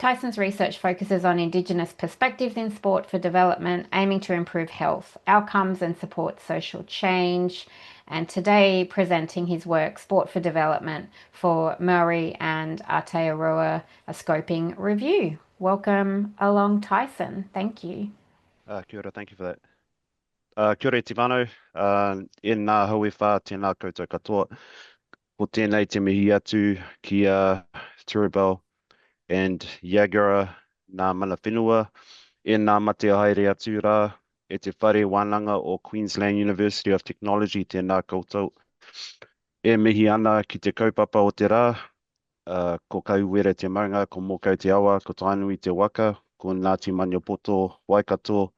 Tyson's research focuses on Indigenous perspectives in sport for development, aiming to improve health outcomes and support social change. And today, presenting his work, Sport for Development, for Maori and Aotearoa, a scoping review. Welcome along, Tyson. Thank you. Kia ora, thank you for that. Kia ora te whānau, e nā haui whā tēnā koutou katoa. Ko tēnei te mihi atu ki Turibel and Yagara nā mana whenua. E nā mate haere atu rā, e te whare wānanga o Queensland University of Technology tēnā koutou. E mihi ana ki te kaupapa o te rā, ko kauwere te maunga, ko mokau te awa, ko tainui te waka, ko Ngāti Maniopoto Waikato,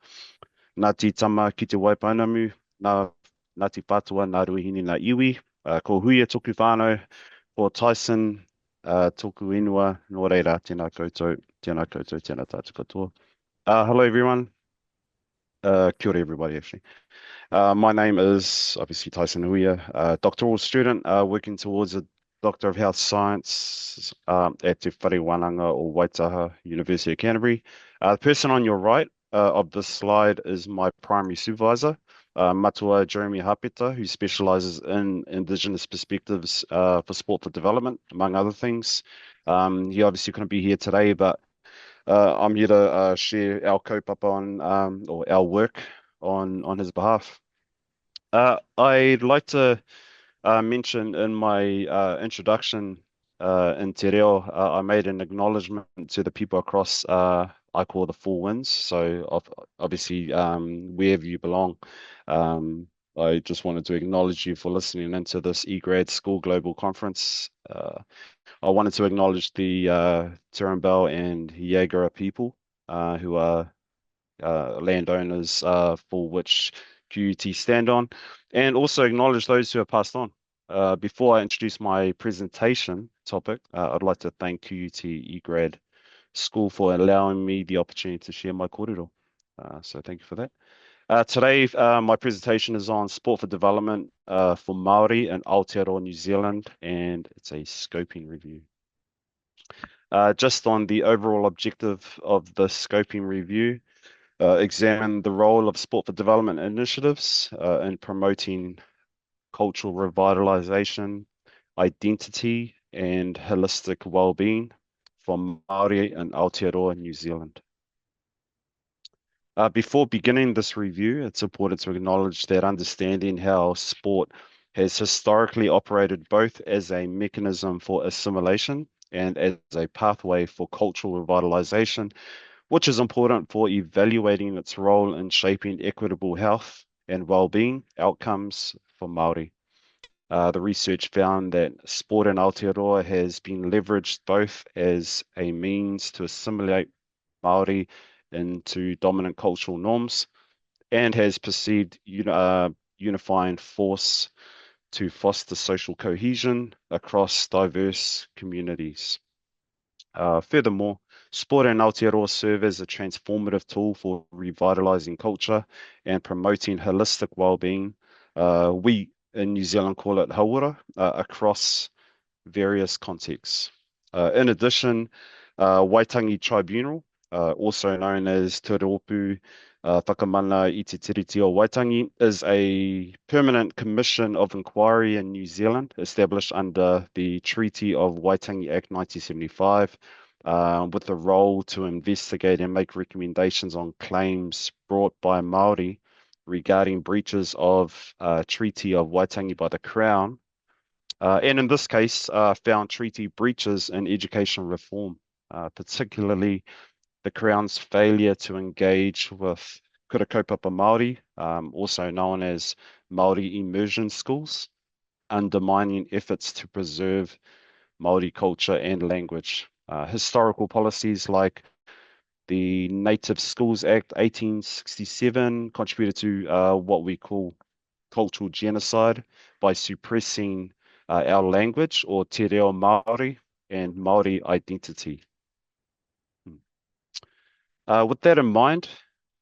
Ngāti Tama ki te Waipounamu, Ngāti Pātua, Ngā Ruahine, Ngā Iwi, ko Huia tōku whānau, ko Tyson, tōku inua, nō reira, tēnā koutou, tēnā tātou katoa. Hello everyone, kia ora everybody actually. My name is obviously Tyson Huia, doctoral student working towards a Doctor of Health Science at Te Whare Wānanga o Waitaha, University of Canterbury. The person on your right of this slide is my primary supervisor, Matua Jeremy Hapeta, who specialises in Indigenous perspectives for sport for development, among other things. He obviously couldn't be here today, but I'm here to share our kaupapa on, or our work on his behalf. I'd like to mention in my introduction in Te Reo, I made an acknowledgement to the people across I call the Four Winds. So obviously, wherever you belong, I just wanted to acknowledge you for listening into this eGrad School Global Conference. I wanted to acknowledge the Turrumbal and Yagara people who are landowners for which QUT stand on, and also acknowledge those who have passed on. Before I introduce my presentation topic, I'd like to thank QUT eGrad School for allowing me the opportunity to share my kōrero. So thank you for that. Today, my presentation is on sport for development for Māori in Aotearoa, New Zealand, and it's a scoping review. Just on the overall objective of the scoping review, examine the role of sport for development initiatives in promoting cultural revitalization, identity, and holistic well-being for Māori in Aotearoa, New Zealand. Before beginning this review, it's important to acknowledge that understanding how sport has historically operated both as a mechanism for assimilation and as a pathway for cultural revitalization, which is important for evaluating its role in shaping equitable health and well-being outcomes for Māori. The research found that sport in Aotearoa has been leveraged both as a means to assimilate Māori into dominant cultural norms and has perceived unifying force to foster social cohesion across diverse communities. Furthermore, sport in Aotearoa serve as a transformative tool for revitalizing culture and promoting holistic well-being. We in New Zealand call it hauora across various contexts. In addition, Waitangi Tribunal, also known as Te Rōpū Whakamana i te Tiriti o Waitangi, is a permanent commission of inquiry in New Zealand established under the Treaty of Waitangi Act 1975, with the role to investigate and make recommendations on claims brought by Māori regarding breaches of Treaty of Waitangi by the Crown, and in this case, found treaty breaches in education reform, particularly the Crown's failure to engage with kura kaupapa Māori, also known as Māori immersion schools, undermining efforts to preserve Māori culture and language. Historical policies like the Native Schools Act 1867 contributed to what we call cultural genocide by suppressing our language, or te reo Māori, and Māori identity. With that in mind,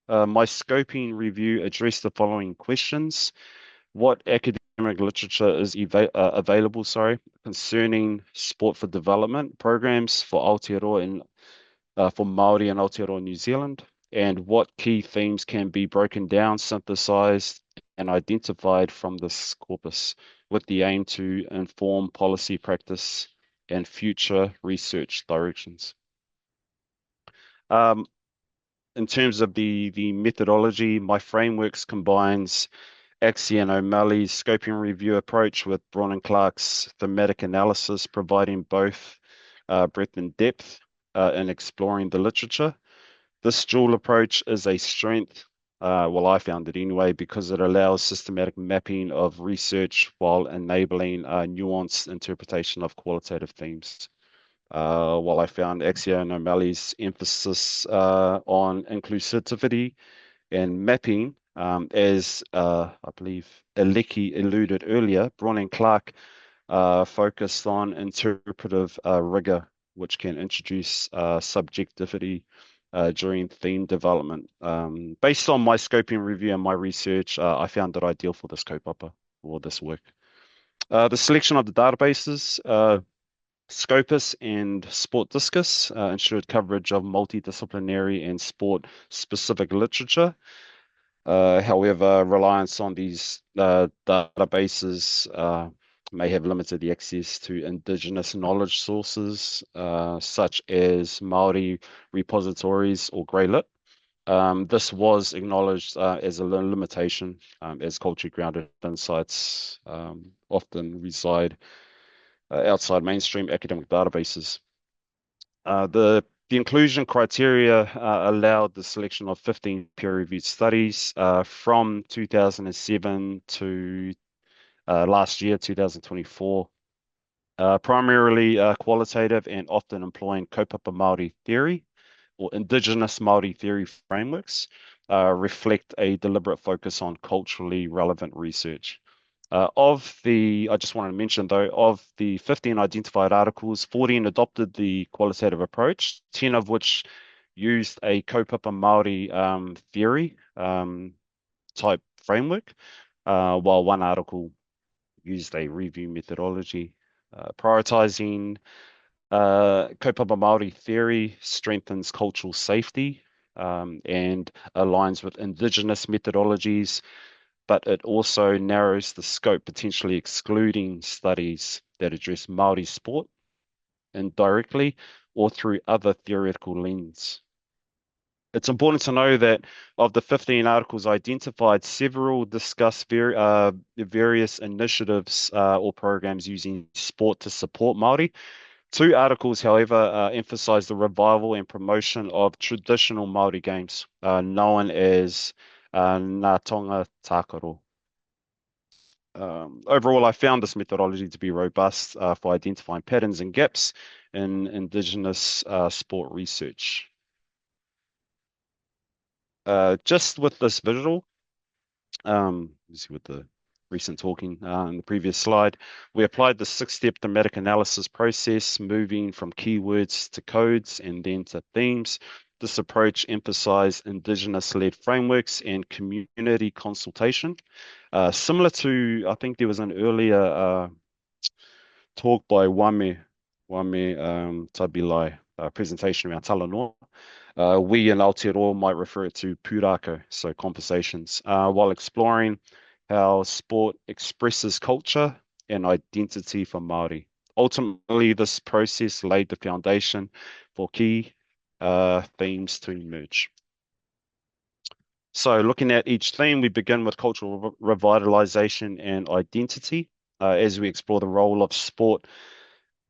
my scoping review addressed the following questions. What academic literature is available concerning sport for development programs for Aotearoa in for Māori and Aotearoa New Zealand, and what key themes can be broken down, synthesized, and identified from this corpus, with the aim to inform policy practice and future research directions. Um, in terms of the methodology, my frameworks combines Axie and O'Malley's scoping review approach with Braun and Clark's thematic analysis, providing both breadth and depth in exploring the literature. This dual approach is a strength, well, I found it anyway, because it allows systematic mapping of research while enabling nuanced interpretation of qualitative themes. While I found Axie and O'Malley's emphasis on inclusivity and mapping, as I believe Aleki alluded earlier, Braun and Clark focused on interpretive rigor, which can introduce subjectivity during theme development. Based on my scoping review and my research, I found it ideal for this kaupapa or this work. The selection of the databases, Scopus and Sport Discus ensured coverage of multidisciplinary and sport-specific literature. However, reliance on these databases may have limited the access to indigenous knowledge sources, such as Māori repositories or Grey This was acknowledged as a limitation, as culturally grounded insights often reside outside mainstream academic databases. The inclusion criteria allowed the selection of 15 peer-reviewed studies from 2007 to last year, 2024, primarily qualitative and often employing kaupapa Māori theory or indigenous Māori theory frameworks, reflect a deliberate focus on culturally relevant research. I just wanted to mention though, of the 15 identified articles, 14 adopted the qualitative approach, 10 of which used a kaupapa Māori theory type framework, while one article used a review methodology. Prioritizing kaupapa Māori theory strengthens cultural safety and aligns with indigenous methodologies, but it also narrows the scope, potentially excluding studies that address Māori sport indirectly or through other theoretical lens. It's important to know that of the 15 articles identified, several discuss various initiatives or programs using sport to support Māori. Two articles, however, emphasize the revival and promotion of traditional Māori games, known as Ngā Tonga Tākaro. Overall, I found this methodology to be robust for identifying patterns and gaps in Indigenous sport research. Just with this visual, you see with the recent talking in the previous slide, we applied the 6-step thematic analysis process, moving from keywords to codes and then to themes. This approach emphasized Indigenous-led frameworks and community consultation. Similar to, I think there was an earlier talk by Wame Tabilai, presentation around Talanoa. We in Aotearoa might refer it to pūrākau, so conversations, while exploring how sport expresses culture and identity for Māori. Ultimately, this process laid the foundation for key themes to emerge. So looking at each theme, we begin with cultural revitalization and identity. As we explore the role of sport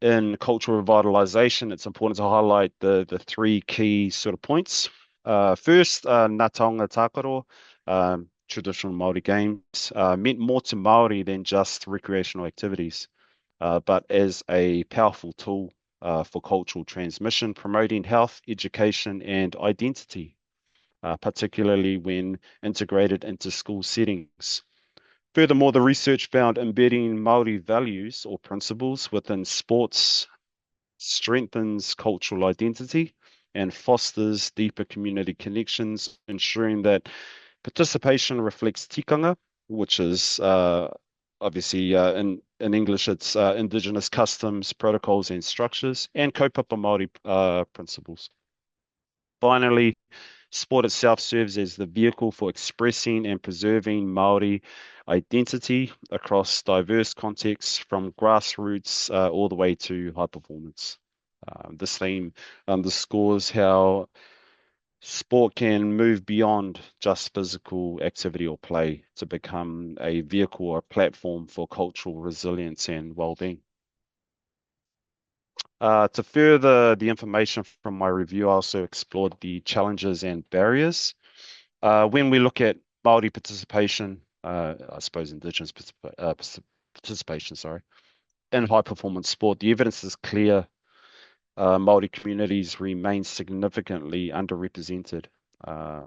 in cultural revitalization, it's important to highlight the three key sort of points. First, Ngā Taonga Tākaro, traditional Māori games, meant more to Māori than just recreational activities, but as a powerful tool for cultural transmission, promoting health, education, and identity, particularly when integrated into school settings. Furthermore, the research found embedding Māori values or principles within sports strengthens cultural identity and fosters deeper community connections, ensuring that participation reflects tikanga, which is obviously in English, it's Indigenous customs, protocols, and structures, and kaupapa Māori principles. Finally, sport itself serves as the vehicle for expressing and preserving Māori identity across diverse contexts, from grassroots all the way to high performance. This theme underscores how sport can move beyond just physical activity or play to become a vehicle or platform for cultural resilience and well-being. To further the information from my review, I also explored the challenges and barriers. When we look at Māori participation, I suppose Indigenous participation, sorry, in high performance sport, the evidence is clear. Māori communities remain significantly underrepresented. Uh,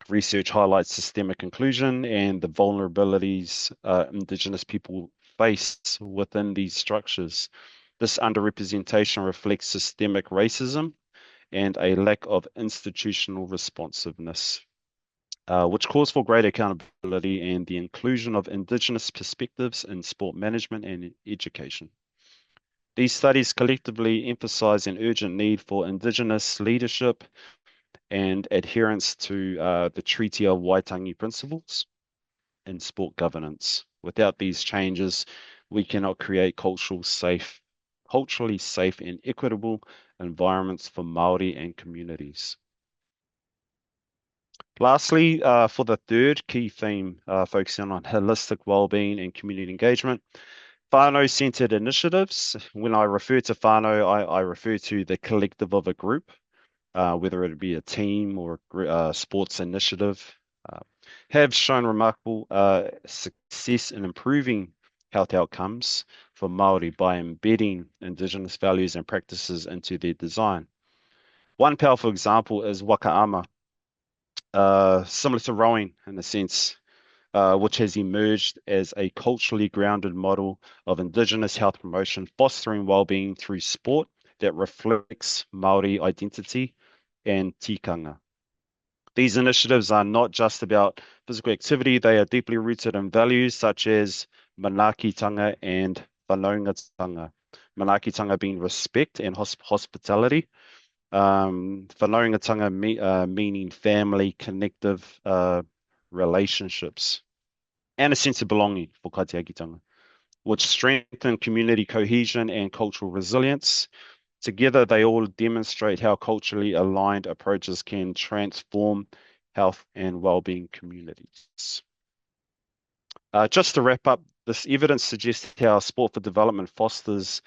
Research highlights systemic inclusion and the vulnerabilities Indigenous people face within these structures. This underrepresentation reflects systemic racism and a lack of institutional responsiveness, which calls for greater accountability and the inclusion of Indigenous perspectives in sport management and education. These studies collectively emphasize an urgent need for Indigenous leadership and adherence to the Treaty of Waitangi principles in sport governance. Without these changes, we cannot create culturally safe and equitable environments for Māori and communities. Lastly, for the third key theme, focusing on holistic well-being and community engagement, whānau-centered initiatives. When I refer to whānau, I refer to the collective of a group, whether it be a team or a sports initiative, uh, have shown remarkable success in improving health outcomes for Māori by embedding Indigenous values and practices into their design. One powerful example is wakaama, similar to rowing in a sense, which has emerged as a culturally grounded model of Indigenous health promotion, fostering well-being through sport that reflects Māori identity and tikanga. These initiatives are not just about physical activity, they are deeply rooted in values such as manaakitanga and whanaungatanga. Manaakitanga being respect and hospitality, whanaungatanga meaning family, connective relationships, and a sense of belonging for kaitiakitanga, which strengthen community cohesion and cultural resilience. Together, they all demonstrate how culturally aligned approaches can transform health and well-being communities. Just to wrap up, this evidence suggests how sport for development fosters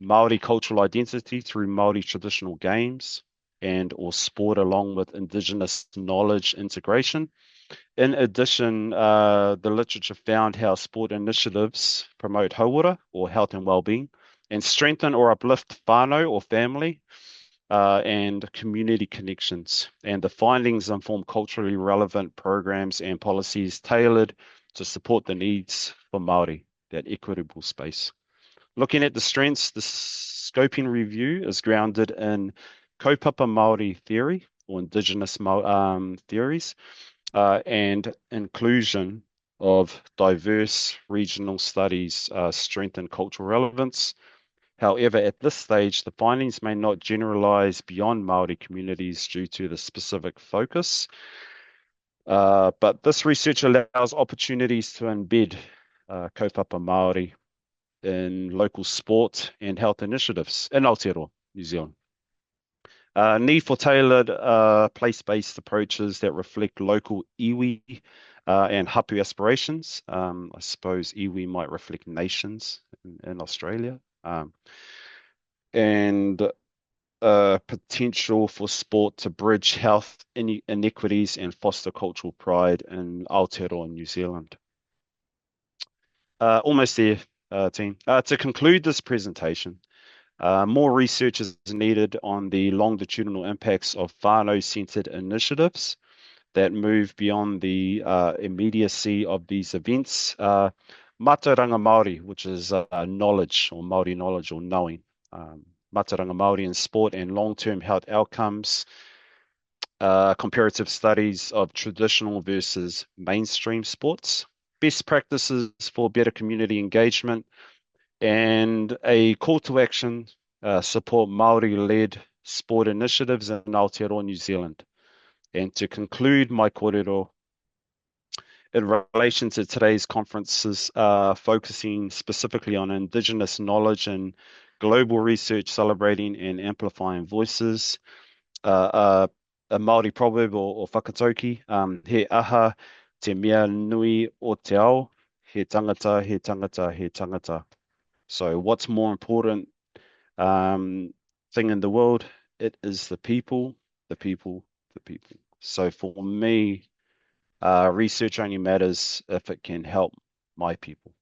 Māori cultural identity through Māori traditional games and or sport along with Indigenous knowledge integration. In addition, the literature found how sport initiatives promote hauora, or health and well-being, and strengthen or uplift whānau, or family, and community connections. And the findings inform culturally relevant programs and policies tailored to support the needs for Māori, that equitable space. Looking at the strengths, the scoping review is grounded in kaupapa Māori theory, or Indigenous theories, and inclusion of diverse regional studies strengthen cultural relevance. However, at this stage, the findings may not generalize beyond Māori communities due to the specific focus. But this research allows opportunities to embed kaupapa Māori in local sport and health initiatives in Aotearoa, New Zealand. Need for tailored place-based approaches that reflect local iwi and hapu aspirations. I suppose iwi might reflect nations in Australia. And potential for sport to bridge health inequities and foster cultural pride in Aotearoa, New Zealand. Almost there, team. To conclude this presentation, more research is needed on the longitudinal impacts of whānau-centered initiatives that move beyond the immediacy of these events. Mātauranga Māori, which is knowledge, or Māori knowledge, or knowing. Mātauranga Māori in sport and long-term health outcomes, comparative studies of traditional versus mainstream sports, best practices for better community engagement, and a call to action, support Māori-led sport initiatives in Aotearoa, New Zealand. And to conclude my kōrero, in relation to today's conferences, focusing specifically on Indigenous knowledge and global research celebrating and amplifying voices, a Māori proverb or whakatauki, he aha te mea nui o te ao, he tangata, he tangata, he tangata. So what's more important thing in the world? It is the people, the people, the people. So for me, research only matters if it can help my people.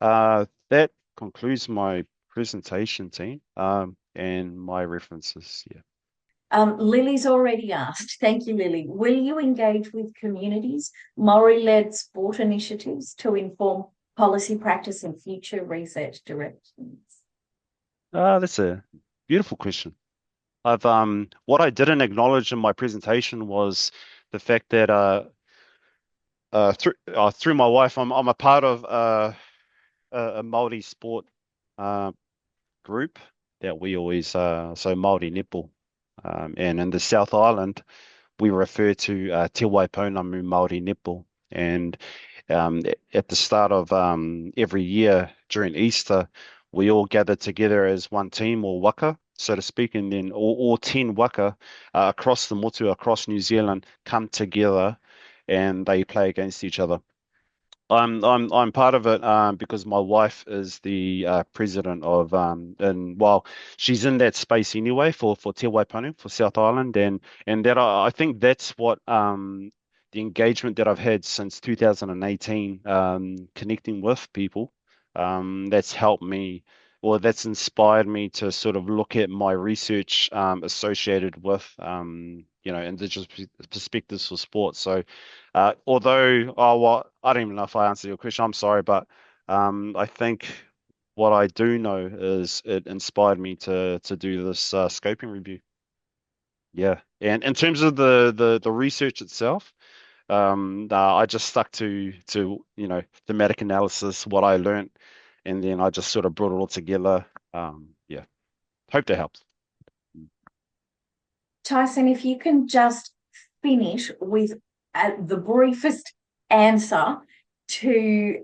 That concludes my presentation, team, and my references. Yeah. Lily's already asked. Thank you, Lily. Will you engage with communities, Maori-led sport initiatives to inform policy practice and future research directions? That's a beautiful question. I've what I didn't acknowledge in my presentation was the fact that through my wife, I'm a part of a Māori sport uh, group that we always so Māori netball, and in the South Island we refer to Te Waipounamu Māori netball, and at the start of every year during Easter, we all gather together as one team or waka, so to speak, and then all 10 waka across the motu, across New Zealand, come together and they play against each other. I'm part of it because my wife is the president of and well, she's in that space anyway for Te Waipounamu for South Island, and that I think that's what the engagement that I've had since 2018 connecting with people that's helped me, or that's inspired me to sort of look at my research associated with Indigenous perspectives for sports. So although, well, I don't even know if I answered your question. I'm sorry, but I think what I do know is it inspired me to do this scoping review. Yeah, and in terms of the research itself, I just stuck to thematic analysis, what I learned, and then I just sort of brought it all together. Yeah, hope that helps. Tyson, if you can just finish with the briefest answer to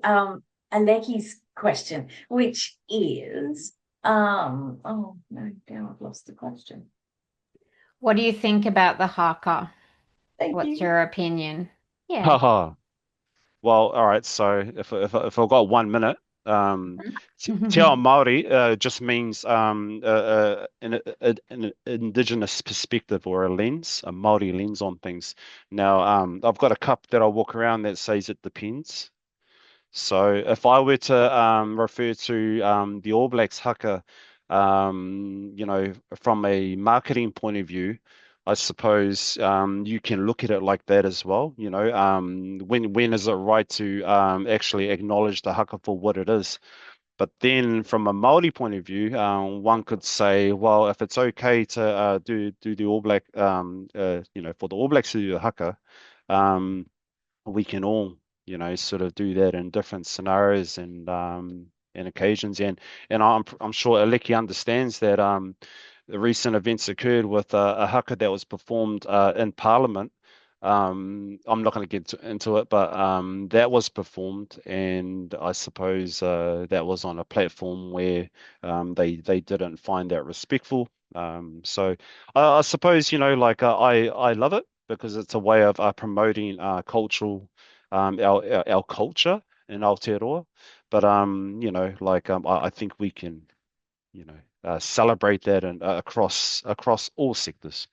Aleki's question, which is, oh no, now I've lost the question. What do you think about the haka? Thank What's you. your opinion? Yeah. Haha. Well, all right. So if I've got 1 minute, te ao Māori just means an indigenous perspective or a lens, a Māori lens on things. Now, I've got a cup that I walk around that says it depends. So if I were to refer to the All Blacks haka, from a marketing point of view, I suppose you can look at it like that as well. When is it right to actually acknowledge the haka for what it is? But then from a Māori point of view, one could say, well, if it's okay to do the All Black, for the All Blacks to do the haka, um, we can all, sort of do that in different scenarios and occasions. And I'm sure Aleki understands that the recent events occurred with a haka that was performed in Parliament. I'm not going to get into it, but that was performed, and I suppose that was on a platform where they didn't find that respectful. So I suppose like I love it because it's a way of promoting cultural our culture in Aotearoa. But I think we can celebrate that and across all sectors.